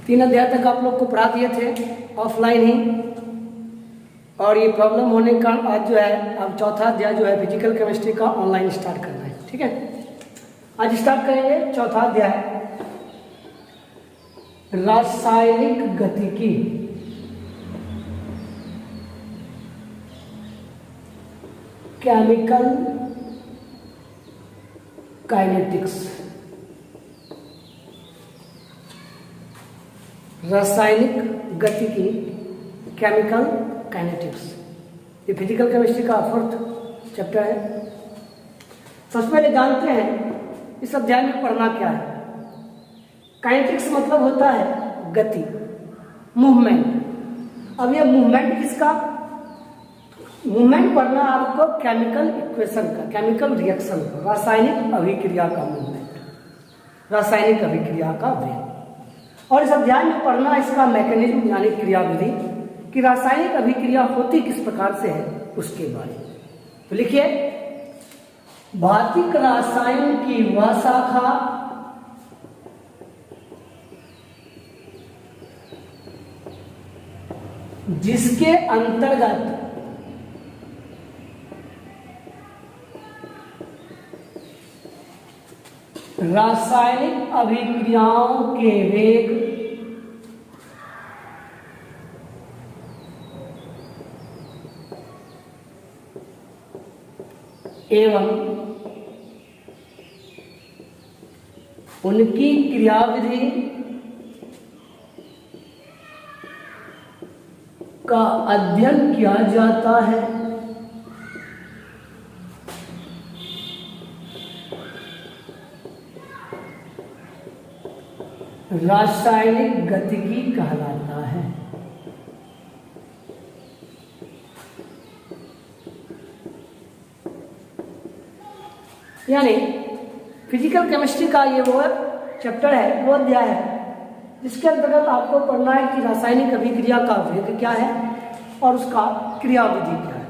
3 अध्याय तक आप लोग को पढ़ा दिए थे ऑफलाइन ही, और ये प्रॉब्लम होने के कारण आज जो है अब चौथा अध्याय जो है फिजिकल केमिस्ट्री का ऑनलाइन स्टार्ट करना है। ठीक है, आज स्टार्ट करेंगे चौथा अध्याय रासायनिक गतिकी। केमिकल काइनेटिक्स, रासायनिक गतिकी, केमिकल काइनेटिक्स। ये फिजिकल केमिस्ट्री का 4th चैप्टर है। सबसे पहले जानते हैं इस अध्याय में पढ़ना क्या है। काइनेटिक्स मतलब होता है गति, मूवमेंट। अब ये मूवमेंट किसका? मूवमेंट पढ़ना आपको केमिकल इक्वेशन का, केमिकल रिएक्शन का, रासायनिक अभिक्रिया का मूवमेंट, रासायनिक अभिक्रिया का वेग। और इस अध्याय में पढ़ना इसका मैकेनिज्म यानी क्रियाविधि, कि रासायनिक अभिक्रिया होती किस प्रकार से है उसके बारे में। तो लिखिए, भौतिक रसायन की वह शाखा जिसके अंतर्गत रासायनिक अभिक्रियाओं के वेग एवं उनकी क्रियाविधि का अध्ययन किया जाता है। रासायनिक गतिकी कहलाता है। यानी फिजिकल केमिस्ट्री का ये वो चैप्टर है, वो अध्याय है जिसके अंतर्गत आपको पढ़ना है कि रासायनिक अभिक्रिया का वेग क्या है और उसका क्रियाविधि क्या है।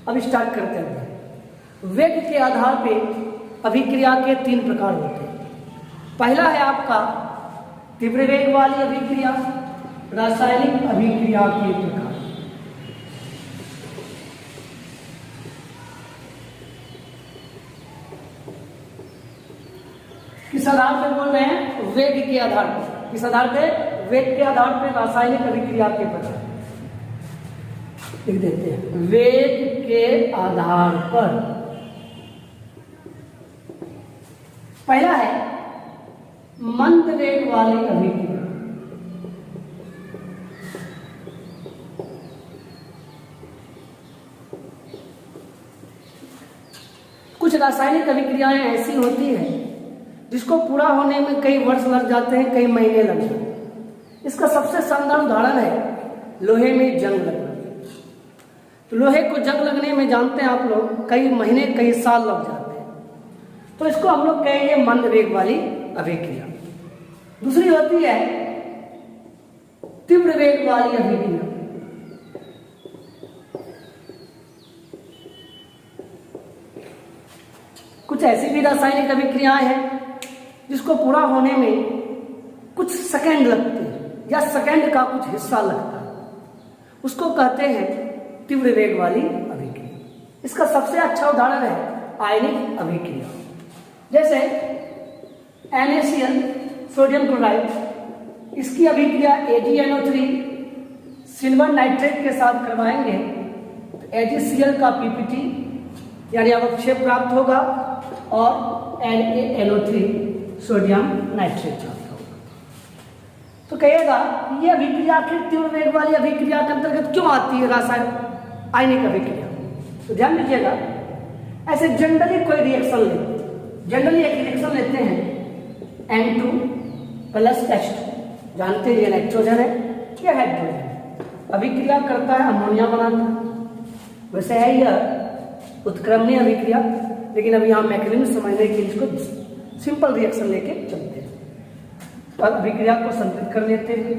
अब स्टार्ट करते हैं। वेग के आधार पे अभिक्रिया के 3 प्रकार होते हैं। पहला है आपका तीव्र वेग वाली अभिक्रिया, रासायनिक अभिक्रिया के प्रकार। किस आधार पे बोल रहे हैं? वेग के आधार पर। किस आधार पे? वेग के आधार पर रासायनिक अभिक्रिया के प्रकार लिख देते हैं। वेग के आधार पर पहला है मंद वेग वाली अभिक्रिया। कुछ रासायनिक अभिक्रियाएं ऐसी होती हैं जिसको पूरा होने में कई वर्ष लग जाते हैं, कई महीने लग जाते हैं। इसका सबसे शानदार उदाहरण है लोहे में जंग लगना। तो लोहे को जंग लगने में जानते हैं आप लोग कई महीने कई साल लग जाते हैं। तो इसको हम लोग कहेंगे मंद वेग वाली अभिक्रिया। दूसरी होती है तीव्र वेग वाली अभिक्रिया। कुछ ऐसी भी रासायनिक अभिक्रियाएं हैं जिसको पूरा होने में कुछ सेकंड लगते हैं या सेकंड का कुछ हिस्सा लगता है, उसको कहते हैं तीव्र वेग वाली अभिक्रिया। इसका सबसे अच्छा उदाहरण है आयनिक अभिक्रिया। जैसे NaCl सोडियम क्लोराइड, इसकी अभिक्रिया AgNO3 सिल्वर नाइट्रेट के साथ करवाएंगे तो AgCl का PPT यानी अवक्षेप प्राप्त होगा और NaNO3 सोडियम नाइट्रेट प्राप्त होगा। तो कहिएगा ये अभिक्रिया आखिर तीव्र वेग वाली अभिक्रिया के अंतर्गत क्यों आती है रासायनिक आयनिक अभिक्रिया? तो ध्यान दीजिएगा, ऐसे जनरली कोई रिएक्शन लेते हैं, जनरली एक रिएक्शन लेते हैं N2 + H2, जानते हैं ये नाइट्रोजन है या हाइड्रोजन, अभिक्रिया करता है अमोनिया बनाता है। वैसे है यह उत्क्रमणीय अभिक्रिया, लेकिन अभी यहाँ मैकेनिज्म समझने के लिए इसको सिंपल रिएक्शन लेके चलते हैं और अभिक्रिया को संतृप्त कर लेते हैं।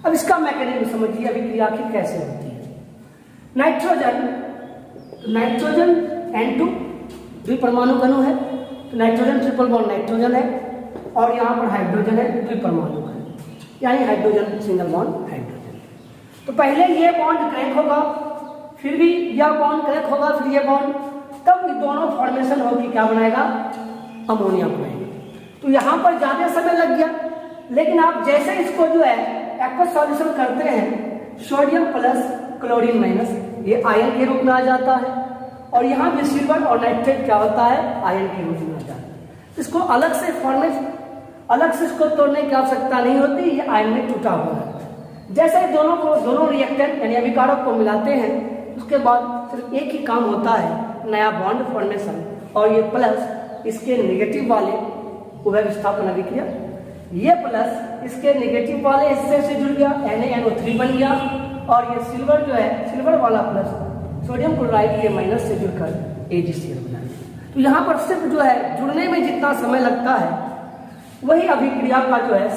अब इसका मैकेनिज्म समझिए, अभिक्रिया आखिर कैसे होती है। नाइट्रोजन N2 द्विपरमाणु अणु है, तो नाइट्रोजन ट्रिपल बॉन्ड नाइट्रोजन है, और यहाँ पर हाइड्रोजन है, द्विपरमाणु है, यानी हाइड्रोजन सिंगल बॉन्ड हाइड्रोजन। तो पहले ये बॉन्ड क्रैक होगा, फिर भी यह बॉन्ड क्रैक होगा, फिर ये बॉन्ड, तब ये दोनों फॉर्मेशन होगी क्या बनाएगा, अमोनिया बनाएगा। तो यहाँ पर ज़्यादा समय लग गया, लेकिन आप जैसे इसको जो है एक्वस सॉल्यूशन करते हैं, सोडियम प्लस क्लोरीन माइनस, ये आयन के रूप में आ जाता है, और यहाँ भी सिल्वर और नाइट्रेट क्या होता है, आयन के रूप में आ जाता है। इसको अलग से अलग से इसको तोड़ने की आवश्यकता नहीं होती, ये आयन में टूटा हुआ है। जैसे दोनों रिएक्टेंट यानी अभिकारक को मिलाते हैं, उसके बाद सिर्फ एक ही काम होता है, नया बॉन्ड फॉर्मेशन, और ये प्लस इसके नेगेटिव वाले उभय विस्थापन अभिक्रिया, ये प्लस इसके नेगेटिव वाले हिस्से से जुड़ गया, NaNO3 बन गया, और ये सिल्वर जो है, सिल्वर वाला प्लस सोडियम क्लोराइड के माइनस से जुड़कर AgCl बना दिया। तो यहाँ पर सिर्फ जो है जुड़ने में जितना समय लगता है, वही अभिक्रिया का जो है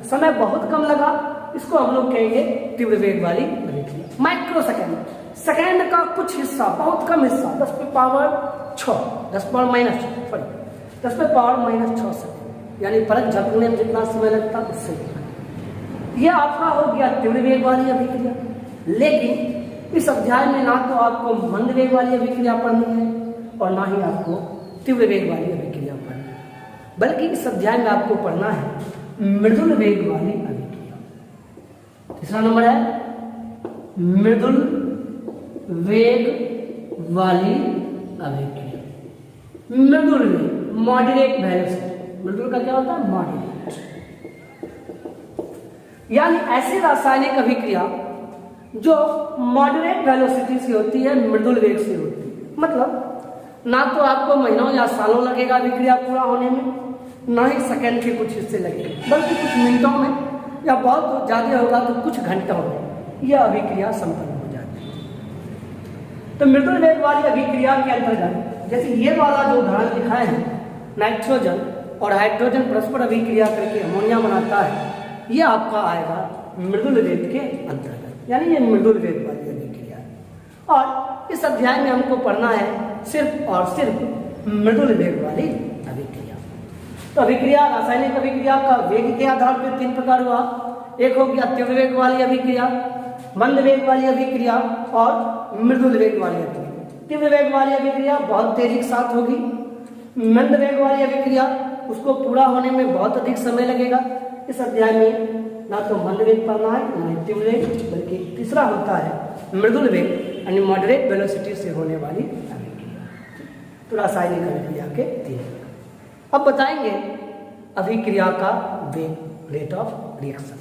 समय बहुत कम लगा। इसको हम लोग कहेंगे तीव्र वेग वाली अभिक्रिया। माइक्रोसेकंड, सेकंड का कुछ हिस्सा, बहुत कम हिस्सा, 10 पे पावर -6 सेकंड, यानी परत झपकने में जितना समय लगता उससे यह आपका हो गया तीव्र वेग वाली अभिक्रिया। लेकिन इस अध्याय में ना तो आपको मंद वेग वाली अभिक्रिया पढ़नी है और ना ही आपको तीव्र वेग वाली अभिक्रिया पढ़नी है, बल्कि इस अध्याय में आपको पढ़ना है मृदुल वेग वाली अभिक्रिया। तीसरा नंबर है मृदुल वेग वाली अभिक्रिया। मृदुल वेग, मॉडरेट वेलोसिटी, मृदुल का क्या होता है, मॉडरेट, यानी ऐसी रासायनिक अभिक्रिया जो मॉडरेट वेलोसिटी से होती है, मृदुल वेग से होती है। मतलब ना तो आपको महीनों या सालों लगेगा अभिक्रिया पूरा होने में, ना ही सेकंड के कुछ हिस्से लगेंगे, बल्कि कुछ मिनटों में या बहुत ज्यादा होगा तो कुछ घंटों में यह अभिक्रिया संपन्न हो जाती है। तो मृदुल वेग वाली अभिक्रिया के अंतर्गत जैसे ये वाला जो उदाहरण दिखाए हैं, नाइट्रोजन और हाइड्रोजन परस्पर अभिक्रिया करके अमोनिया बनाता है, यह आपका आएगा मृदुल वेग के अंतर्गत, यानी ये मृदुल वेग वाली अभिक्रिया है। और इस अध्याय में हमको पढ़ना है सिर्फ और सिर्फ मृदुल वेग वाली अभिक्रिया। तो अभिक्रिया, रासायनिक अभिक्रिया का वेग के आधार पर 3 प्रकार हुआ। एक हो गया तीव्र वेग वाली अभिक्रिया, मंद वेग वाली अभिक्रिया और मृदुल वेग वाली अभिक्रिया। तीव्र वेग वाली अभिक्रिया बहुत तेजी के साथ होगी, मंद वेग वाली अभिक्रिया उसको पूरा होने में बहुत अधिक समय लगेगा। इस अध्याय में ना तो मंद वेग पढ़ना है ना ही तीव्र वेग, बल्कि तीसरा होता है मृदुल वेग यानी मॉडरेट वेलोसिटी से होने वाली अभिक्रिया। तो रासायनिक अभिक्रिया के 3। अब बताएंगे अभिक्रिया का वेग, रेट ऑफ रिएक्शन।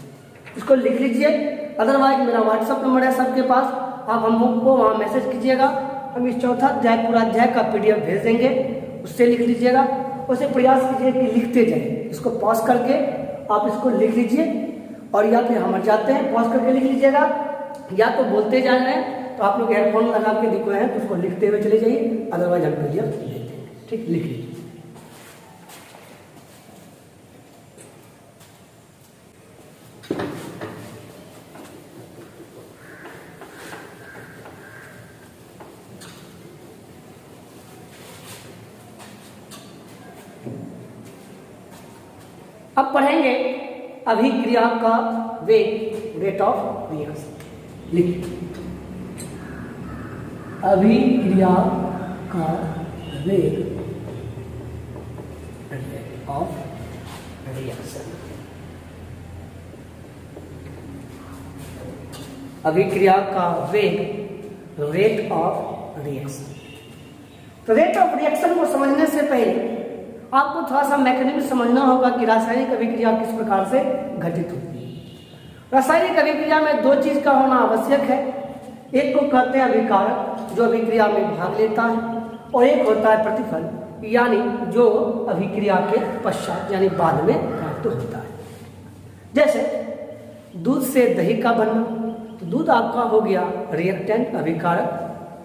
इसको लिख लीजिए, अदरवाइज मेरा व्हाट्सएप नंबर है सबके पास, आप हम लोग को वहाँ मैसेज कीजिएगा, हम इस चौथा अध्याय पूरा अध्याय का PDF भेज देंगे, उससे लिख लीजिएगा। उसे प्रयास कीजिए कि लिखते जाए, इसको पॉज करके आप इसको लिख लीजिए, और या फिर हम जाते हैं पॉज करके लिख लीजिएगा, या तो बोलते जा रहे हैं तो आप लोग हेडफोन लगा के लिखे हैं तो उसको लिखते हुए चले जाइए, अदरवाइज हम PDF दे देंगे। ठीक, लिख लीजिए। अब पढ़ेंगे अभिक्रिया का वेग, रेट ऑफ रिएक्शन। लिखिए, अभिक्रिया का वेग, रेट ऑफ रिएक्शन। अभिक्रिया का वेग, रेट ऑफ रिएक्शन। तो रेट ऑफ रिएक्शन को समझने से पहले आपको थोड़ा सा मैकेनिज्म समझना होगा कि रासायनिक अभिक्रिया किस प्रकार से घटित होती है। रासायनिक अभिक्रिया में 2 चीज का होना आवश्यक है। एक को कहते हैं अभिकारक, जो अभिक्रिया में भाग लेता है, और एक होता है प्रतिफल, यानी जो अभिक्रिया के पश्चात यानी बाद में प्राप्त होता है। जैसे दूध से दही का बनना, तो दूध आपका हो गया रिएक्टेंट अभिकारक,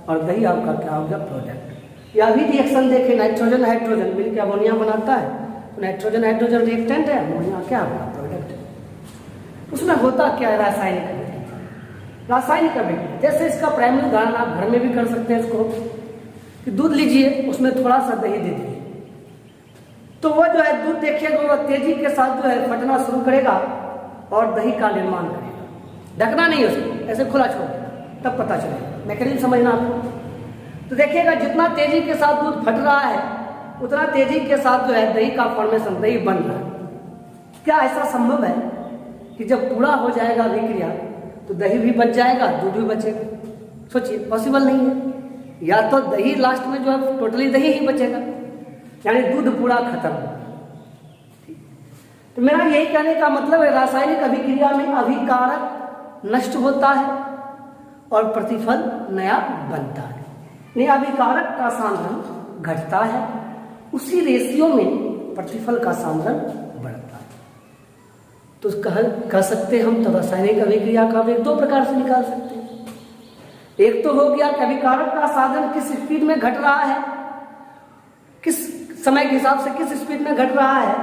और दही आपका क्या हो गया प्रोडक्ट। या भी रिएक्शन देखें, नाइट्रोजन हाइड्रोजन मिलकर अमोनिया बनाता है, तो नाइट्रोजन हाइड्रोजन रिएक्टेंट है, अमोनिया क्या होगा प्रोडक्ट है। उसमें होता क्या है रासायनिक अभिक्रिया। रासायनिक अभिक्रिया जैसे इसका प्राइमरी उदाहरण आप घर में भी कर सकते हैं इसको, कि दूध लीजिए, उसमें थोड़ा सा दही दे दीजिए, तो वो जो है दूध देखिएगा वो तेजी के साथ जो है फटना शुरू करेगा और दही का निर्माण करेगा। ढकना नहीं उसको, ऐसे खुला छोड़ तब पता चलेगा। मैकेनिज्म समझना आपको। तो देखिएगा जितना तेजी के साथ दूध फट रहा है उतना तेजी के साथ जो है दही का फॉर्मेशन, दही बन रहा है। क्या ऐसा संभव है कि जब पूरा हो जाएगा अभिक्रिया तो दही भी बच जाएगा, दूध भी बचेगा? सोचिए, पॉसिबल नहीं है। या तो दही लास्ट में जो है टोटली दही ही बचेगा, यानी दूध पूरा खत्म होगा। तो मेरा यही कहने का मतलब है, रासायनिक अभिक्रिया में अभिकारक नष्ट होता है और प्रतिफल नया बनता है। नहीं, अभिकारक का सांद्रण घटता है, उसी रेशियो में प्रतिफल का सांद्रण बढ़ता है। तो कह सकते हम तो रासायनिक अभिक्रिया का वेग दो प्रकार से निकाल सकते हैं। एक तो हो गया कि अभिकारक का साधन किस स्पीड में घट रहा है, किस समय के हिसाब से किस स्पीड में घट रहा है,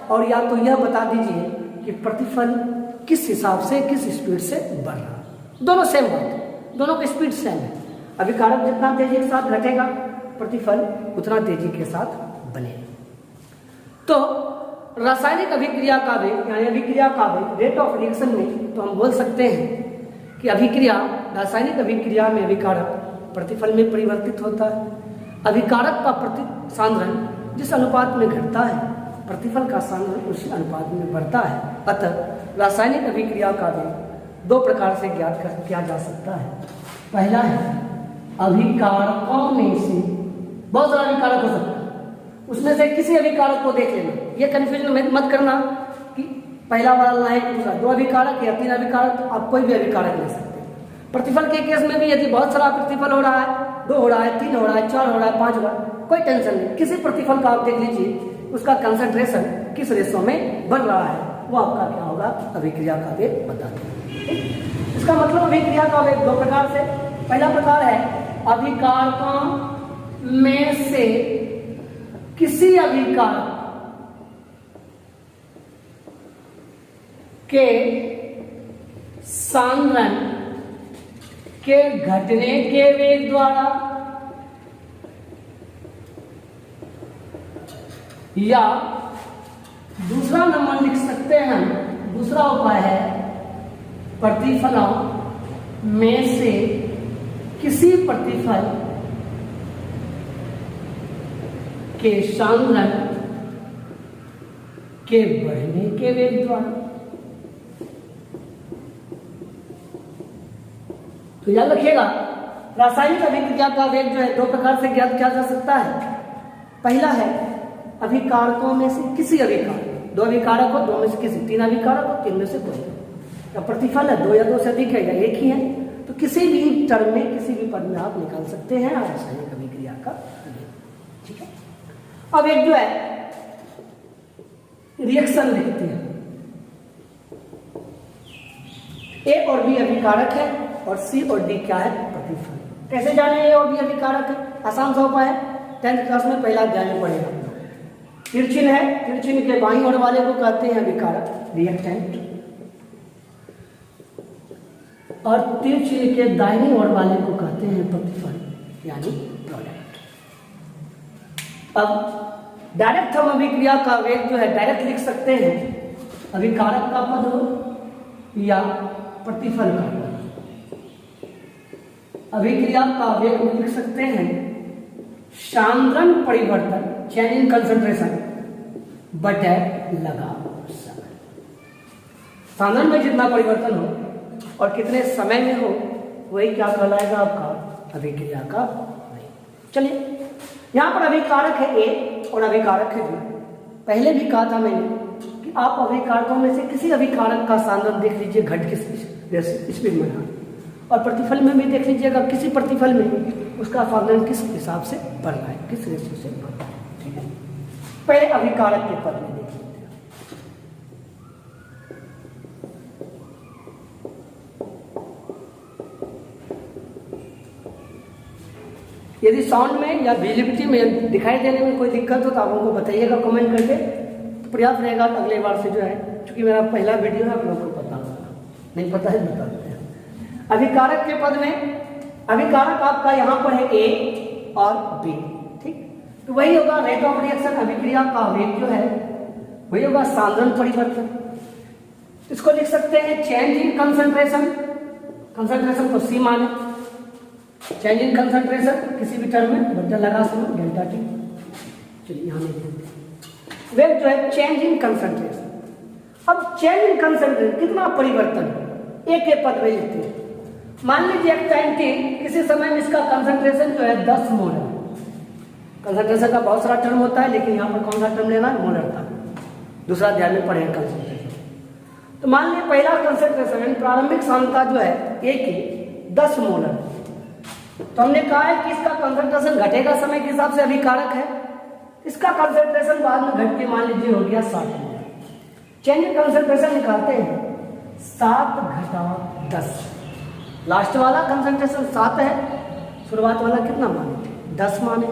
और या तो यह बता दीजिए कि प्रतिफल किस हिसाब से किस स्पीड से बढ़ रहा है। दोनों सेम बात है, दोनों की स्पीड सेम है। अभिकारक जितना तेजी के साथ घटेगा प्रतिफल उतना तेजी के साथ बनेगा। तो रासायनिक अभिक्रिया का वेग यानी अभिक्रिया का वेग, रेट ऑफ रिएक्शन में तो हम बोल सकते हैं कि अभिक्रिया, रासायनिक अभिक्रिया में अभिकारक प्रतिफल में परिवर्तित होता है। अभिकारक का सांद्रण जिस अनुपात में घटता है प्रतिफल का सांद्रण उसी अनुपात में बढ़ता है। अतः रासायनिक अभिक्रिया का वेग दो प्रकार से ज्ञात किया जा सकता है। पहला है अभिकारकों में से, बहुत सारा अभिकारक हो सकता है, उसमें से किसी अभिकारक को देख लेना। ये कंफ्यूजन मत करना कि पहला वाला है दूसरा, दो अभिकारक या तीन अभिकारक, तो आप कोई भी अभिकारक ले सकते हैं। प्रतिफल के केस में भी यदि बहुत सारा प्रतिफल हो रहा है, 2 हो रहा है, 3 हो रहा है, 4 हो रहा है, 5 हो रहा है, कोई टेंशन नहीं। किसी प्रतिफल का आप देख लीजिए, उसका कंसंट्रेशन किस रेशो में बढ़ रहा है, वो आपका क्या होगा, अभिक्रिया का वेग बता देगा। इसका मतलब अभिक्रिया का वेग दो प्रकार से, पहला प्रकार है अभिकारकों में से किसी अभिकारक के सांद्रण के घटने के वेग द्वारा या दूसरा नंबर लिख सकते हैं, दूसरा उपाय है प्रतिफलों में से किसी प्रतिफल के सांद्रण के बढ़ने के वेग द्वारा। तो याद रखिएगा, रासायनिक अभिक्रिया का वेग जो है दो प्रकार से ज्ञात किया जा सकता है। पहला है अभिकारकों में से किसी अभिकारक, दो अभिकारक हो, दो में से किसी, तीन अभिकारक हो, तीन में से कोई, या प्रतिफल है 2 या 2 से अधिक है या एक ही है, तो किसी भी टर्म में किसी भी पद में आप निकाल सकते हैं रासायनिक अभिक्रिया का वेग। ठीक है। अब एक जो है रिएक्शन लिखते हैं, ए और बी अभिकारक है और सी और डी क्या है, प्रतिफल। कैसे जाने ए और बी अभिकारक है, आसान सा उपाय है, 10th क्लास में पहला अध्याय में पढ़ेगा। तिरछिन है, तिरछिन के बाईं ओर वाले को कहते हैं अभिकारक, रिएक्टेंट, और तिरछिन के दाहिनी ओर वाले को कहते हैं प्रतिफल यानी प्रोडक्ट। अब डायरेक्ट हम अभिक्रिया का वेग जो है डायरेक्ट लिख सकते हैं, अभिकारक का पद हो या प्रतिफल का पद। अभिक्रिया का वेग हम लिख सकते हैं सांद्रण परिवर्तन, चेंज इन कंसंट्रेशन, बटे लगाव समय। सांद्रण में जितना परिवर्तन हो और कितने समय में हो वही क्या कहलाएगा, आपका अभिक्रिया का वेग। चलिए, यहां पर अभिकारक है ए और अभिकारक है बी। पहले भी कहा था मैंने कि आप अभिकारकों में से किसी अभिकारक का सांद्रण देख लीजिए घट किस स्पीड में है, और प्रतिफल में भी देख लीजिएगा किसी प्रतिफल में उसका सांद्रण किस हिसाब से बढ़ रहा है, किस रेशियो से बढ़ रहा है। ठीक है, पहले अभिकारक के पद में देख लेते हैं। यदि साउंड में या विजिबिलिटी में दिखाई देने में कोई दिक्कत हो तो आप हमको बताइएगा कमेंट करके, तो प्रयास रहेगा तो अगले बार से जो है, क्योंकि मेरा पहला वीडियो है, आप लोगों को पता होगा, नहीं पता है बता देते हैं। अभिकारक के पद में अभिकारक आपका यहां पर है ए और बी। ठीक, तो वही होगा रेट ऑफ रिएक्शन, अभिक्रिया का वेग जो है वही होगा सांद्रण परिवर्तन। इसको लिख सकते हैं चेंज इन कंसंट्रेशन, कंसंट्रेशन को सी माने, चेंज इन कंसंट्रेशन किसी भी टर्म में बदल लगा समय डेल्टा टी। चलिए यहां लिख देते हैं वेग जो है चेंज इन कंसंट्रेशन। अब चेंज इन कंसंट्रेशन कितना परिवर्तन एक के पद में लिखते हैं। मान लीजिए एक टाइम टी, किसी समय में इसका कंसंट्रेशन जो है 10 मोल है। कंसंट्रेशन का बहुत सारा टर्म होता है, लेकिन यहाँ पर कौन सा टर्म लेना है, मोलरता। दूसरा ध्यान में पड़ेगा कंसंट्रेशन। तो मान लीजिए पहला कंसंट्रेशन प्रारंभिक सांद्रता जो है ए की 10 मोलर, तो हमने कहा है कि इसका कंसंट्रेशन घटेगा समय के हिसाब से अभिकारक है। इसका कंसंट्रेशन बाद में घट के मान लीजिए हो गया 60 मोलर। चेंज इन कंसंट्रेशन निकालते हैं 7 घटा 10। लास्ट वाला कंसंट्रेशन 7 है, शुरुआत वाला कितना माने 10 माने,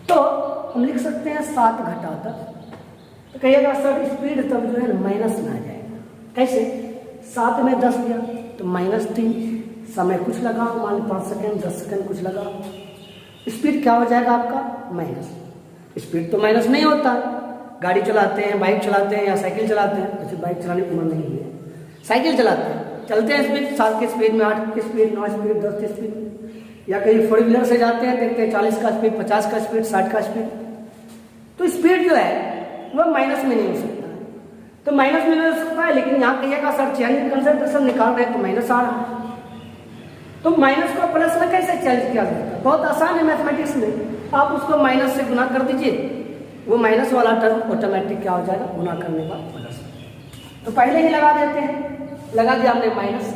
तो हम लिख सकते हैं 7 घटा 10। तो कहिएगा सर स्पीड तब जो है माइनस में आ जाएगा। कैसे, 7 में 10 दिया तो -3, समय कुछ लगा मान 5 सेकेंड 10 सेकेंड कुछ लगा, स्पीड क्या हो जाएगा आपका माइनस। स्पीड तो माइनस नहीं होता, गाड़ी चलाते हैं, बाइक चलाते हैं या साइकिल चलाते हैं, वैसे बाइक चलाने की उम्र नहीं है, साइकिल चलाते हैं, चलते हैं स्पीड 7 की स्पीड में, 8 की स्पीड, 9 स्पीड, 10 की स्पीड, या कहीं 4 व्हीलर से जाते हैं, देखते हैं 40 का स्पीड, 50 का स्पीड, 60 का स्पीड। तो स्पीड जो है वह माइनस में नहीं हो सकता है, तो माइनस में नहीं हो सकता है। लेकिन यहाँ कहिएगा सर चेंज इन कंसंट्रेशन निकाल रहे हैं तो माइनस आ रहा है, तो माइनस को प्लस में कैसे चेंज किया जाता है, बहुत आसान है मैथमेटिक्स में। आप उसको माइनस से गुना कर दीजिए, वो माइनस वाला टर्म ऑटोमेटिक क्या हो जाएगा, गुना करने का प्लस। तो पहले ही लगा देते हैं, लगा दिया हमने minus.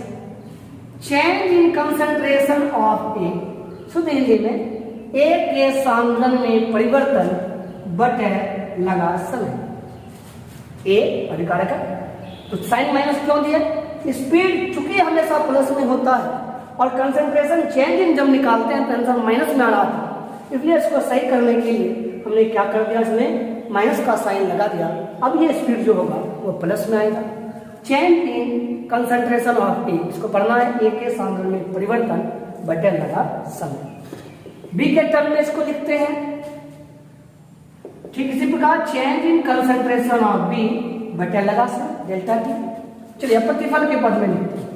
Change in concentration of A, शुद्ध हिंदी में ए के सांद्रण में परिवर्तन बटे लगा समय। ए अभिकारक है तो साइन माइनस क्यों दिया, स्पीड चूंकि हमेशा प्लस में होता है और कंसंट्रेशन चेंज इन जब निकालते हैं तो आंसर माइनस में आ रहा था, इसलिए इसको सही करने के लिए हमने क्या कर दिया, इसमें माइनस का साइन लगा दिया। अब ये स्पीड जो होगा वो प्लस में आएगा। चेंज इन कंसंट्रेशन ऑफ ए, इसको पढ़ना है ए के सांद्रण में परिवर्तन बटे लगा समय। बी के टर्म में इसको लिखते हैं ठीक इसी प्रकार, change in concentration of B बटे लगा समय डेल्टा टी। चलिए प्रतिफल के पद में लिखते हैं,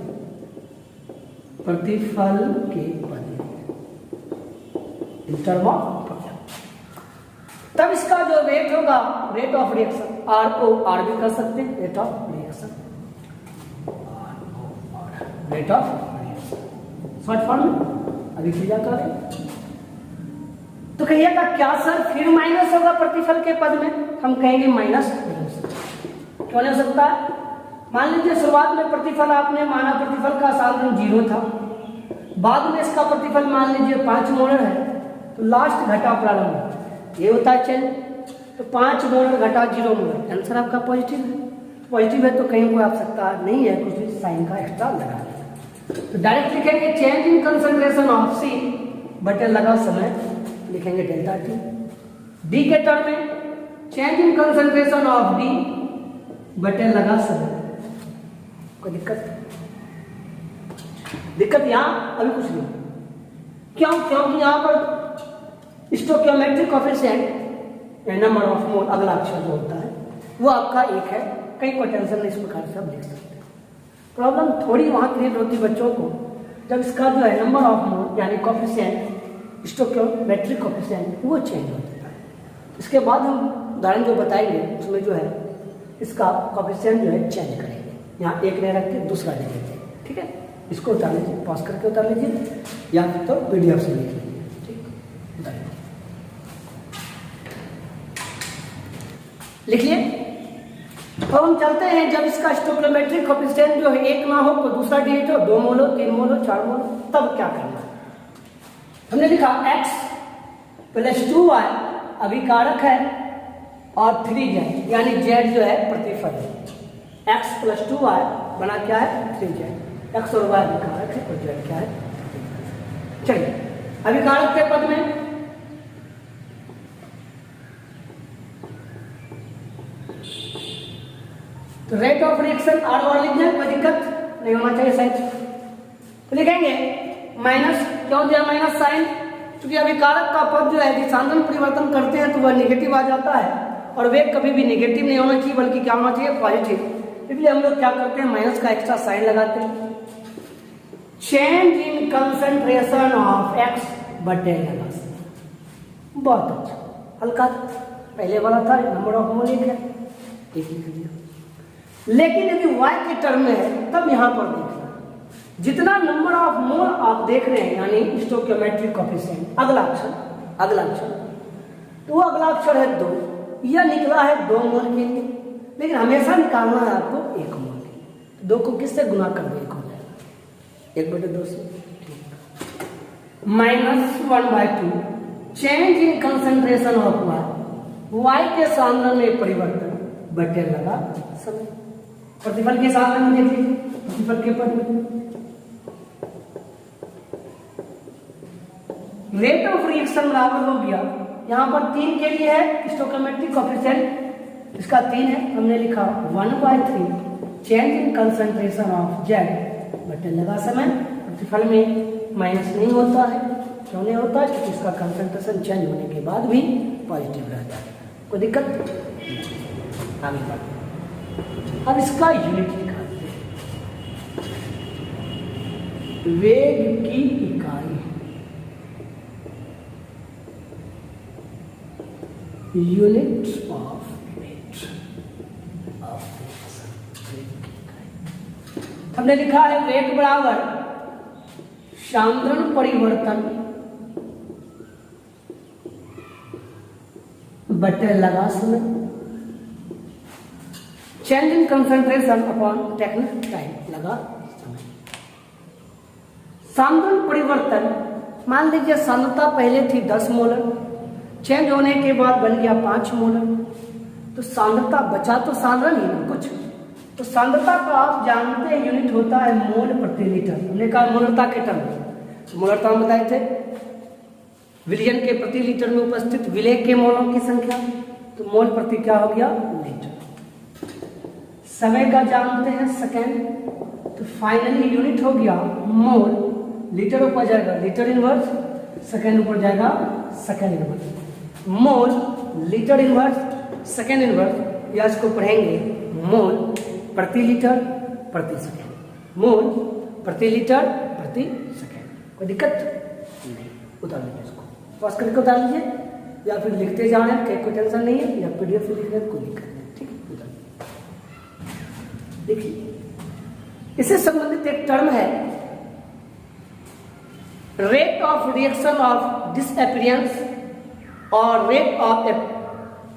प्रतिफल के पद में इन टर्म ऑफ, तब इसका जो रेट होगा रेट ऑफ रिएक्शन, आर को आर भी कर सकते हैं, rate of reaction, rate of reaction short form में अभिक्रिया करें। तो कहिएगा क्या सर फिर माइनस होगा प्रतिफल के पद में, हम कहेंगे माइनस क्यों नहीं हो सकता है। मान लीजिए शुरुआत में प्रतिफल आपने माना, प्रतिफल का सांद्रण 0 था, बाद में इसका प्रतिफल मान लीजिए 5 मोलर है, तो लास्ट घटा प्रारंभ, ये होता है चेंज। तो 5 मोलर घटा 0 मोलर, आंसर आपका पॉजिटिव है। पॉजिटिव है तो कहीं कोई आवश्यकता नहीं है कुछ साइन का एक्स्ट्रा लगाने। तो डायरेक्ट लिखेंगे चेंज इन कंसंट्रेशन ऑफ सी बटे लगा समय, लिखेंगे डेल्टा टी। डी के टर्म में change in concentration of D बटे लगा समय। कोई दिक्कत यहाँ अभी कुछ नहीं, क्यों, क्योंकि यहाँ पर stoichiometric coefficient number of mole अगला अक्षर जो होता है वो आपका 1 है, कहीं कोई टेंशन नहीं, इस प्रकार से आप लिख सकते हैं। प्रॉब्लम थोड़ी वहां क्रिएट होती बच्चों को जब इसका जो है नंबर ऑफ मोल यानी कोएफिशिएंट स्टोइकियोमेट्रिक कोएफिशिएंट वो चेंज हो जाता है। इसके बाद हम उदाहरण जो बताएंगे उसमें जो है इसका कोएफिशिएंट जो है चेंज करेंगे, यहाँ 1 नहीं रख के दूसरा ले लेते हैं, ठीक है। इसको उतार लीजिए, पॉज करके उतार लीजिए या तो पीडीएफ से लिख लीजिए, ठीक उतार लिखिए। अब हम चलते हैं, जब इसका स्टोइकियोमेट्रिक कोएफिशिएंट जो है 1 ना हो तो दूसरा डिजिट हो, 2 मोल हो, 3 मोल हो, 4 मोल हो, तब क्या करना है। हमने लिखा x + 2y अभिकारक है और 3z यानी z जो है प्रतिफल है। x + 2y बना क्या है 3z, x और y अभिकारक है और z क्या है। चलिए अभिकारक के पद में तो रेट ऑफ रिएक्शन आर और लिख दें, कोई दिक्कत नहीं होना चाहिए साइन। तो लिखेंगे माइनस, क्यों दिया माइनस साइन, क्योंकि अभिकारक का पद जो है दिशांतरण परिवर्तन करते हैं तो वह निगेटिव आ जाता है, और वेग कभी भी निगेटिव नहीं होना चाहिए बल्कि क्या होना चाहिए, पॉजिटिव। इसलिए हम लोग क्या करते हैं, माइनस का एक्स्ट्रा साइन लगाते हैं। Change in concentration of x बटे लगा, बहुत अच्छा, हल्का पहले वाला था, नंबर ऑफ मोल एक है, एक लिख दिया। लेकिन यदि y के टर्म में है तब यहां पर देखना, जितना नंबर ऑफ मोल आप देख रहे हैं यानी स्टोइकियोमेट्रिक कोएफिशिएंट, अगला अक्षर तो वो अगला अक्षर है 2, यह निकला है 2 मोल के लिए, लेकिन हमेशा निकालना है आपको 1 मोल के लिए। 2 को किससे गुना कर दो, 1 हो जाएगा, 1/2 से, -1/2 change in concentration of y के सांद्रण में परिवर्तन बटे लगा समय। प्रतिफल के सांद्रण में देख लीजिए, प्रतिफल के पद में रेट ऑफ रिएक्शन बराबर हो गया, यहां पर 3 के लिए है स्टोइकियोमेट्रिक कोएफिशिएंट, इसका 3 है, हमने लिखा 1/3 change in concentration of z बटे लगा समय। प्रतिफल में माइनस नहीं होता है, क्यों नहीं होता है, क्योंकि इसका कंसंट्रेशन चेंज होने के बाद भी पॉजिटिव रहता है, कोई दिक्कत आगे बढ़ते। अब इसका यूनिट निकालते हैं, वेग की इकाई, यूनिट ऑफ वेट ऑफ, हमने लिखा है वेग बराबर सांद्रण परिवर्तन बटे लगा समय, change in concentration upon taken time लगा समय। सांद्रण परिवर्तन, मान लीजिए सांद्रता पहले थी 10 मोलर, चेंज होने के बाद बन गया 5 मोलर, तो सांद्रता बचा तो सांद्रण ही ना कुछ, तो सांद्रता का आप जानते हैं यूनिट होता है मोल प्रति लीटर। हमने कहा मोलरता के टर्म, मोलरता हम बताए थे विलयन के प्रति लीटर में उपस्थित विलय के मोलों की संख्या, तो मोल प्रति क्या हो गया, लीटर। समय का जानते हैं सेकेंड, तो फाइनली यूनिट हो गया मोल, लीटर ऊपर जाएगा लीटर इनवर्स, सेकेंड ऊपर जाएगा second inverse, mole litre inverse second inverse, या इसको पढ़ेंगे मोल प्रति लीटर प्रति सेकेंड, मोल प्रति लीटर प्रति सेकेंड। कोई दिक्कत नहीं, उतार लीजिए इसको, पास करके उतार लीजिए, या फिर लिखते जा रहे हैं, कोई टेंशन नहीं है, या पीडीएफ से लिख रहे हैं, कोई दिक्कत नहीं, ठीक है, उतार देखिए। इससे संबंधित एक टर्म है rate of reaction of disappearance और rate of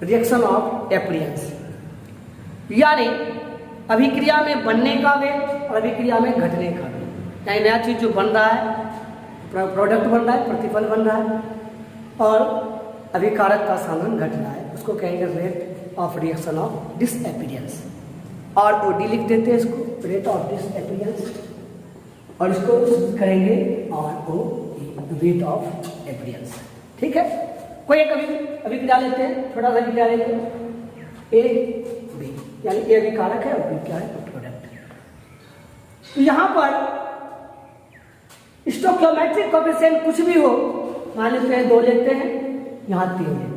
reaction of appearance, यानी अभिक्रिया में बनने का वेग और अभिक्रिया में घटने का वेग, यानी नया चीज जो बन रहा है, प्रोडक्ट बन रहा है, प्रतिफल बन रहा है, और अभिकारक का सांद्रण घट रहा है, उसको कहेंगे rate of reaction of disappearance, और ओडी लिख देते हैं इसको, रेट ऑफ डिसअपीयरेंस, और इसको करेंगे RO, रेट ऑफ अपीयरेंस, ठीक है। कोई एक अभिक्रिया लेते हैं, छोटा सा अभिक्रिया लेते हैं, ए बी, यानी ए अभिकारक है और बी क्या है, प्रोडक्ट है। तो यहां पर स्टोइकियोमेट्रिक कोएफिशिएंट कुछ भी हो, मान लेते हैं 2 लेते हैं, यहां 3 लेते हैं,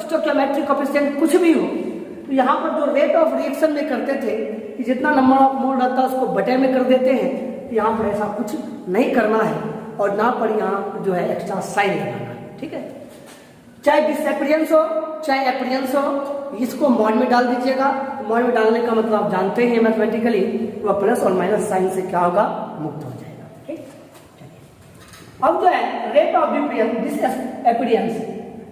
स्टोइकियोमेट्रिक कोएफिशिएंट कुछ भी हो, तो यहां पर जो रेट ऑफ रिएक्शन में करते थे कि जितना नंबर ऑफ मोल रहता है उसको बटे में कर देते हैं, तो यहां पर ऐसा कुछ नहीं करना है, और ना पर यहां जो है एक्स्ट्रा साइन लगाना है, ठीक है। चाहे डिसअपीयरेंस हो चाहे अपीयरेंस हो, इसको मॉड में डाल दीजिएगा, मॉड में डालने का मतलब आप जानते हैं मैथमेटिकली, वह प्लस और माइनस साइन से क्या होगा, मुक्त हो जाएगा, ठीक। अब जो है रेट ऑफ डिसअपीयरेंस,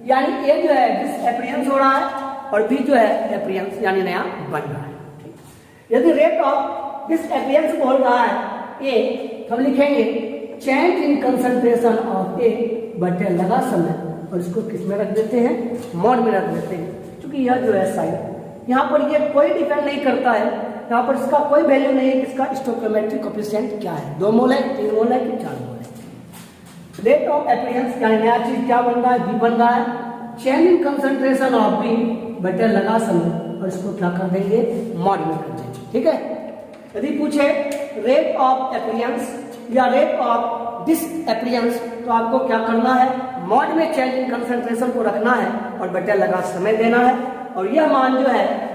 यानी ए जो है डिसअपीयरेंस हो रहा है और बी जो है अपीयरेंस यानी नया बन रहा है, ठीक। यदि रेट ऑफ डिसअपीयरेंस बोल रहा है ए, हम लिखेंगे चेंज इन कंसंट्रेशन ऑफ ए बटे लगा समय, और इसको किस में रख देते हैं, मॉड में रख देते हैं, क्योंकि यह जो है साइन, यहाँ पर ये कोई डिपेंड नहीं करता है, यहाँ पर इसका कोई वैल्यू नहीं है कि इसका स्टोइकियोमेट्रिक कोएफिशिएंट क्या है, 2 मोल है, 3 मोल है कि 4 मोल है। रेट ऑफ अपीयरेंस यानी नया चीज क्या बन रहा है, बी बन रहा है, change in concentration of B बटे लगा समय, और इसको क्या कर देंगे, मॉड में कर देंगे, ठीक है। यदि पूछे रेट ऑफ अपीयरेंस या रेट ऑफ दिस एपीरियंस, तो आपको क्या करना है, मॉड में चेंज इन कंसंट्रेशन को रखना है और बटा लगा समय देना है। और यह मान जो है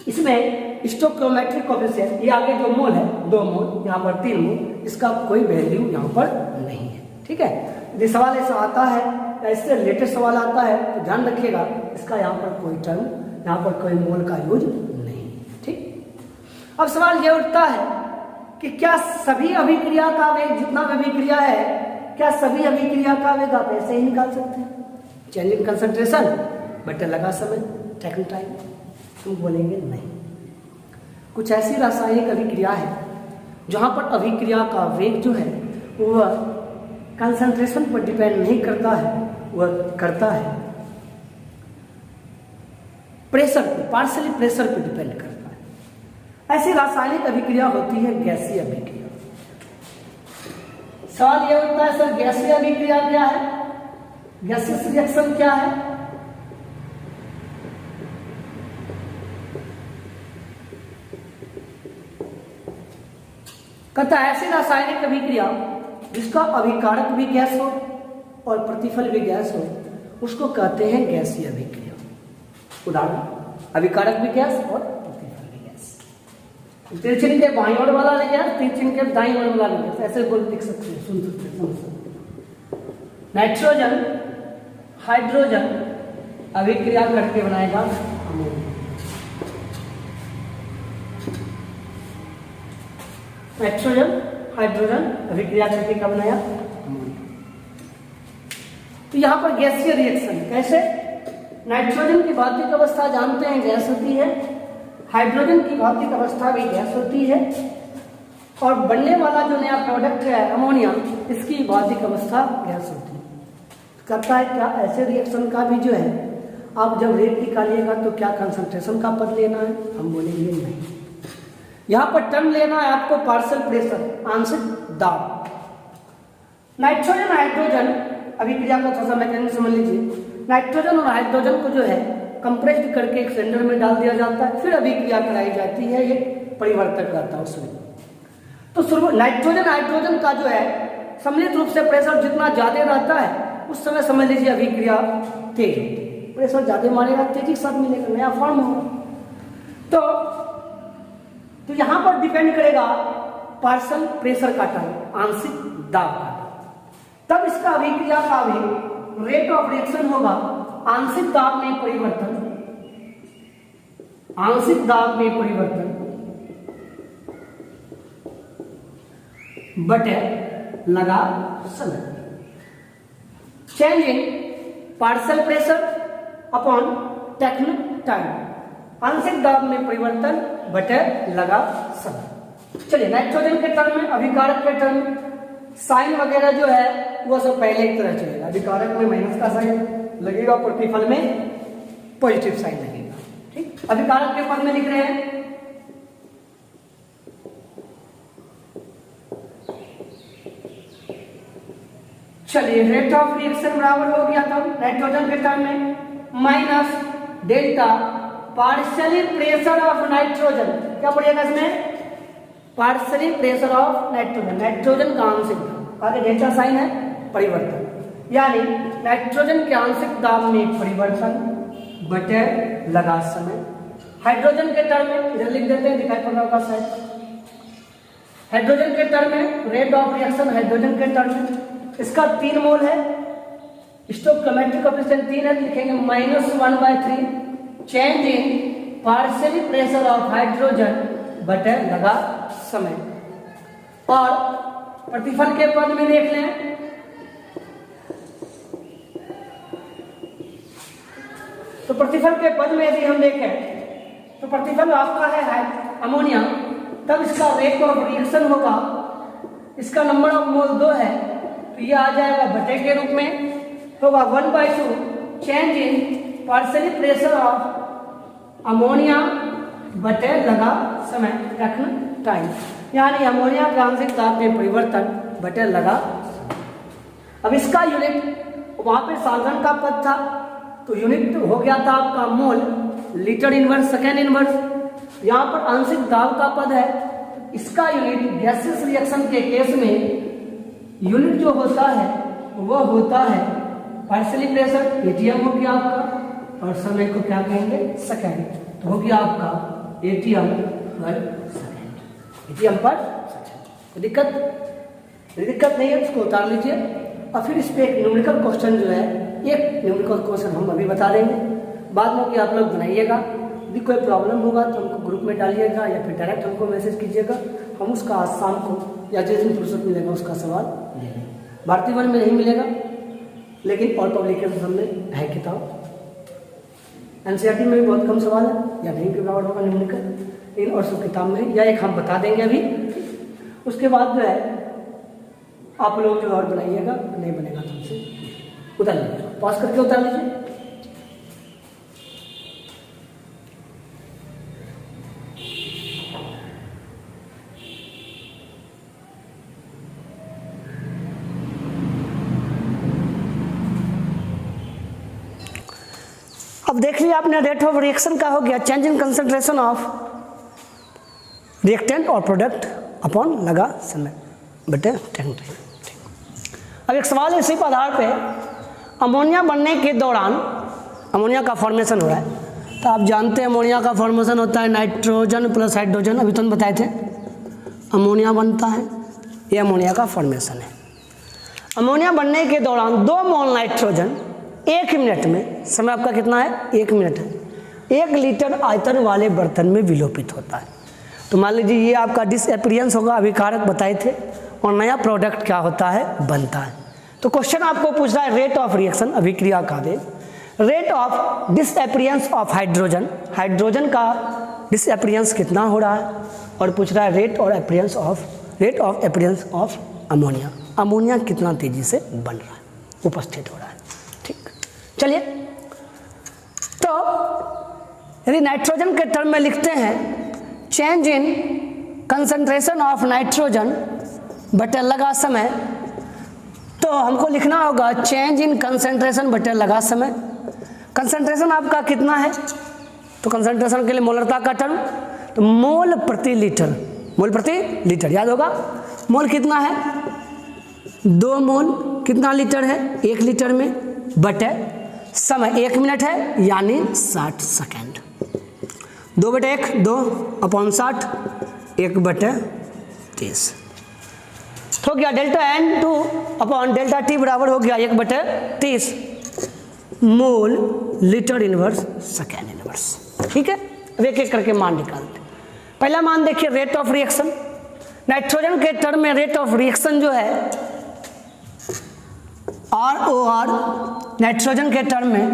इसमें स्टोइकोमेट्रिक कोएफिशिएंट, ये आगे जो मोल है 2 मोल, यहाँ पर 3 मोल, इसका कोई वैल्यू यहाँ पर नहीं है। ठीक है, यदि सवाल ऐसा आता है या इससे रिलेटेड सवाल आता है तो ध्यान रखिएगा, इसका यहाँ पर कोई टर्म, यहाँ पर कोई मोल का यूज नहीं। ठीक, अब सवाल ये उठता है कि क्या सभी अभिक्रिया का वेग, जितना भी अभिक्रिया है, क्या सभी अभिक्रिया का वेग आप ऐसे ही निकाल सकते हैं, चेंज इन कंसंट्रेशन बटे लगा समय टेकन टाइम? हम बोलेंगे नहीं। कुछ ऐसी रासायनिक अभिक्रिया है जहां पर अभिक्रिया का वेग जो है वह कंसंट्रेशन पर डिपेंड नहीं करता है, वह करता है प्रेशर पर, पार्शियली प्रेशर पर डिपेंड करता है। ऐसी रासायनिक अभिक्रिया होती है गैसीय अभिक्रिया। सवाल यह होता है सर गैसीय अभिक्रिया क्या है, गैसियस रिएक्शन क्या है? कहता है ऐसी रासायनिक अभिक्रिया जिसका अभिकारक भी गैस हो और प्रतिफल भी गैस हो, उसको कहते हैं गैसीय अभिक्रिया। उदाहरण, अभिकारक भी गैस और प्रतिफल भी गैस। तिरछिन के बाईं ओर वाला भी गैस, तिरछिन के दाईं ओर वाला भी गैस, ऐसे बोल लिख सकते हैं, सुन सकते हैं, समझ सकते हैं। नाइट्रोजन हाइड्रोजन अभिक्रिया करके बनाएगा अमोनिया। नाइट्रोजन हाइड्रोजन अभिक्रिया करके क्या बनाया, अमोनिया। तो यहां पर गैसीय रिएक्शन कैसे, नाइट्रोजन की भौतिक अवस्था जानते हैं गैस होती है, हाइड्रोजन की भौतिक अवस्था भी गैस होती है, और बनने वाला जो नया प्रोडक्ट है अमोनिया, इसकी भौतिक अवस्था गैस होती है। कहता है क्या ऐसे रिएक्शन का भी जो है आप जब रेट निकालिएगा तो क्या कंसंट्रेशन का पद लेना है? हम बोलेंगे नहीं। यहां पर टर्म लेना है आपको पार्शियल प्रेशर, आंशिक दाब। नाइट्रोजन हाइड्रोजन अभिक्रिया का थोड़ा सा मैकेनिज्म समझ लीजिए। नाइट्रोजन और हाइड्रोजन को जो है कंप्रेस्ड करके एक सिलेंडर में डाल दिया जाता है, फिर अभिक्रिया कराई जाती है, ये परिवर्तन करता है उसमें। तो नाइट्रोजन हाइड्रोजन का जो है सम्मिलित रूप से प्रेशर जितना ज्यादा रहता है उस समय समझ लीजिए अभिक्रिया तेज होती है, प्रेशर ज्यादा मारेगा तेजी के साथ मिलेगा, नया फॉर्म होगा। तो यहां पर डिपेंड करेगा पार्शियल प्रेशर का टर्म, आंशिक दाब का टर्म। तब इसका अभिक्रिया का भी रेट ऑफ रिएक्शन होगा आंशिक दाब में परिवर्तन, आंशिक दाब में परिवर्तन बटे लगा समय, change in partial pressure upon technique time, आंशिक दाब में परिवर्तन बटे लगा समय। चलिए नाइट्रोजन के टर्म में, अभिकारक के टर्म में साइन वगैरह जो है वो सब पहले की तरह चलेगा। अभिकारक में माइनस का साइन लगेगा, प्रतिफल में पॉजिटिव साइन लगेगा। ठीक, अभिकारक के पद में लिख रहे हैं चलिए रेट ऑफ रिएक्शन बराबर हो गया था नाइट्रोजन के टर्म में minus delta partially pressure of nitrogen, क्या पड़ेगा इसमें, partially pressure of nitrogen, nitrogen का आंशिक दाब, आगे डेल्टा साइन है परिवर्तन, यानी नाइट्रोजन के आंशिक दाब में परिवर्तन बटे लगा समय। हाइड्रोजन के टर्म में इधर लिख देते हैं, दिखाई पड़ रहा होगा शायद। हाइड्रोजन के टर्म में रेट ऑफ रिएक्शन हाइड्रोजन के टर्म में इसका 3 मोल है, स्टोइकोमेट्रिक कोएफिशिएंट 3 है, लिखेंगे -1/3 change in partially pressure of hydrogen बटे लगा समय। और प्रतिफल के पद में देख लें, तो प्रतिफल के पद में यदि हम देखें तो प्रतिफल आपका है अमोनिया, तब इसका रेट ऑफ रिएक्शन होगा, इसका नंबर ऑफ मोल 2 है तो ये आ जाएगा बटे के रूप में, होगा 1/2 change in partially pressure of ammonia बटे लगा समय रखना टाइम, यानी अमोनिया के आंशिक दाब में परिवर्तन बटे लगा। अब इसका यूनिट वहां पे साधन का पद था तो यूनिट हो गया था आपका मोल, लीटर इनवर्स सेकेंड इनवर्स। यहाँ पर आंशिक दाब का पद है, इसका यूनिट गैसियस रिएक्शन के केस में यूनिट जो होता है वह होता है पार्शियली प्रेशर, एटीएम हो गया आपका, और समय को क्या कहेंगे, सेकेंड। तो हो गया आपका एटीएम पर सेकेंड, एटीएम पर सेकेंड। दिक्कत नहीं है, उसको उतार लीजिए। और फिर इस पर एक न्यूमेरिकल क्वेश्चन जो है, एक न्यूमेरिकल क्वेश्चन हम अभी बता देंगे, बाद में कि आप लोग बनाइएगा। यदि कोई प्रॉब्लम होगा तो हमको ग्रुप में डालिएगा या फिर डायरेक्ट हमको मैसेज कीजिएगा, हम उसका आज शाम को या जिस दिन फुर्सत मिलेगा उसका सवाल देंगे। भारतीय वन में नहीं मिलेगा, लेकिन और पब्लिकेशन में है किताब। एनसीईआरटी में भी बहुत कम सवाल है, या नहीं के बराबर होगा न्यूमेरिकल, लेकिन और सब किताब में या एक हम बता देंगे अभी। उसके बाद जो है आप लोग जो और बनाइएगा, नहीं बनेगा तो हमसे उतार लीजिए, पॉज करके उतार लीजिए। अब देख लिया आपने, रेट ऑफ रिएक्शन का हो गया, change in concentration of reactant और प्रोडक्ट अपॉन लगा समय बटे 10 टाइम। अब एक सवाल है इसी के आधार पे, अमोनिया बनने के दौरान अमोनिया का फॉर्मेशन हो रहा है, तो आप जानते हैं अमोनिया का फॉर्मेशन होता है नाइट्रोजन प्लस हाइड्रोजन, अभी तो हम बताए थे अमोनिया बनता है, ये अमोनिया का फॉर्मेशन है। अमोनिया बनने के दौरान 2 मोल नाइट्रोजन 1 मिनट में, समय आपका कितना है 1 मिनट है, 1 लीटर आयतन वाले बर्तन में विलोपित होता है। तो मान लीजिए ये आपका डिसएपीरियंस होगा, अभिकारक बताए थे, और नया प्रोडक्ट क्या होता है, बनता है। तो क्वेश्चन आपको पूछ रहा है रेट ऑफ रिएक्शन, अभिक्रिया का वेग, rate of disappearance of hydrogen, hydrogen का डिसएपीरियंस कितना हो रहा है, और पूछ रहा है rate of experience of ammonia, ammonia कितना तेजी से बन रहा है, उपस्थित हो रहा है। ठीक, चलिए। तो यदि नाइट्रोजन के टर्म में लिखते हैं change in concentration of nitrogen बटे लगा समय, तो हमको लिखना होगा चेंज इन कंसंट्रेशन बटे लगा समय। कंसंट्रेशन आपका कितना है, तो कंसंट्रेशन के लिए मोलरता का टर्म, तो मोल प्रति लीटर, मोल प्रति लीटर याद होगा, मोल कितना है 2 मोल, कितना लीटर है 1 लीटर में, बटे समय 1 मिनट है यानी 60 सेकेंड, 2/1 2 अपॉन 60 1/30 हो गया, delta N2 upon delta T बराबर हो गया 1/30 mole litre inverse second inverse. ठीक है, अब एक एक करके मान निकालते। पहला मान देखिए रेट ऑफ रिएक्शन, नाइट्रोजन के टर्म में रेट ऑफ रिएक्शन जो है ROR, नाइट्रोजन के टर्म में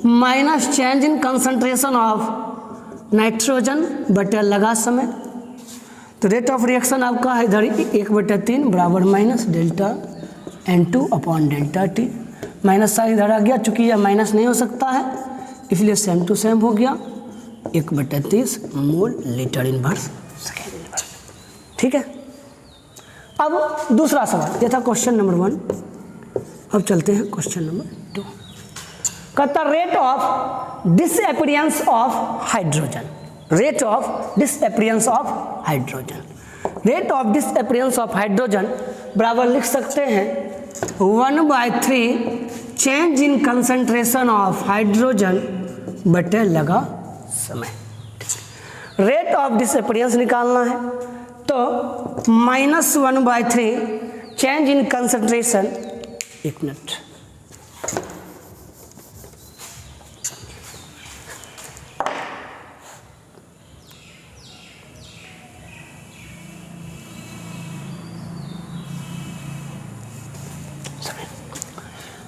minus change in concentration of nitrogen बटे लगा समय, तो रेट ऑफ रिएक्शन आपका है इधर 1/3 बराबर minus delta N2 upon delta T, minus sign इधर आ गया, चूंकि यह माइनस नहीं हो सकता है इसलिए सेम टू सेम हो गया 1/30 mole litre inverse second inverse. ठीक है, अब दूसरा सवाल, ये था क्वेश्चन नंबर 1। अब चलते हैं क्वेश्चन नंबर 2। कहता rate of disappearance of hydrogen, rate of disappearance of hydrogen, rate of disappearance of hydrogen बराबर लिख सकते हैं 1/3 change in concentration of hydrogen बटे लगा समय। रेट ऑफ डिसएपीरियंस निकालना है, तो -1/3 चेंज इन कंसंट्रेशन, 1 मिनट,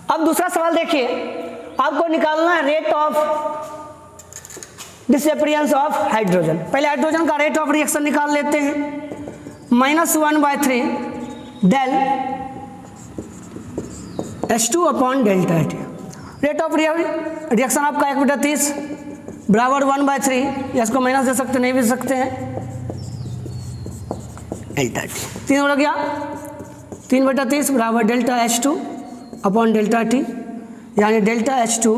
अब दूसरा सवाल देखिए, आपको निकालना है rate of disappearance of hydrogen. पहले हाइड्रोजन का रेट ऑफ रिएक्शन निकाल लेते हैं, -1/3 del H2 upon delta T, rate of reaction आपका 1/30 बराबर 1/3, या इसको माइनस दे सकते नहीं भी सकते हैं, डेल्टा T 3 हो गया, 3/30 बराबर delta H2 upon delta T, यानी delta H2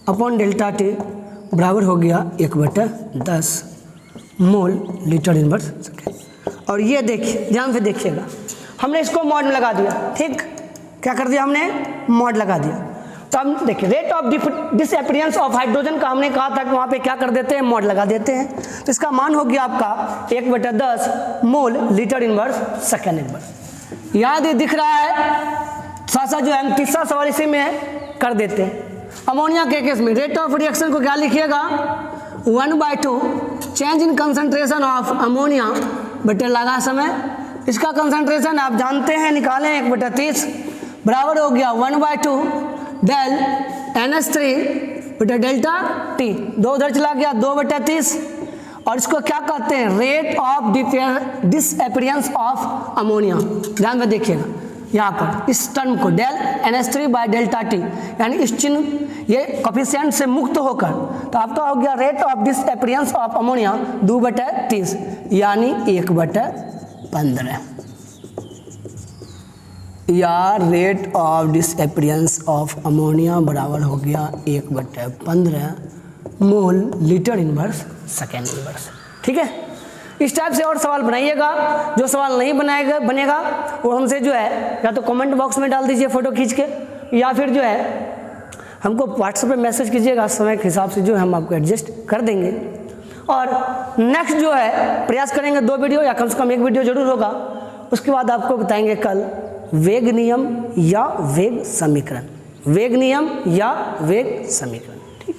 upon delta T बराबर हो गया 1/10 मोल लीटर इनवर्स सेकेंड। और ये देखिए, ध्यान से देखिएगा, हमने इसको मॉड में लगा दिया, ठीक, क्या कर दिया हमने, मॉड लगा दिया। तो हम देखिए rate of disappearance of hydrogen का हमने कहा था कि वहाँ पे क्या कर देते हैं, मॉड लगा देते हैं। तो इसका मान हो गया आपका 1/10 mole litre inverse second inverse. याद ही दिख रहा है, साथ जो है हम तीसरा सवाल इसी में कर देते हैं। अमोनिया के केस में रेट ऑफ रिएक्शन को क्या लिखिएगा, 1/2 change in concentration of ammonia बटे लगा समय। इसका कंसंट्रेशन आप जानते हैं, निकालें 1/30 बराबर हो गया 1/2 डेल NH3 बटे डेल्टा T, 2 उधर चला गया 2/30। और इसको क्या कहते हैं, rate of disappearance of ammonia. ध्यान में देखिएगा यहाँ पर इस टर्म को del NH3 by delta T, यानी इस चिन्ह ये कोफिशिएंट से मुक्त होकर, तो आपका हो गया rate of disappearance of ammonia 2/30 यानी 1/15, या rate of disappearance of ammonia बराबर हो गया 1/15 mole litre inverse second inverse. ठीक है, इस टाइप से और सवाल बनाइएगा। जो सवाल नहीं बनेगा वो हमसे जो है या तो कमेंट बॉक्स में डाल दीजिए फ़ोटो खींच के, या फिर जो है हमको व्हाट्सएप पे मैसेज कीजिएगा, समय के हिसाब से जो है हम आपको एडजस्ट कर देंगे। और नेक्स्ट जो है प्रयास करेंगे 2 वीडियो या कम से कम 1 वीडियो जरूर होगा। उसके बाद आपको बताएंगे कल वेग नियम या वेग समीकरण, वेग नियम या वेग समीकरण। ठीक,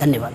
धन्यवाद।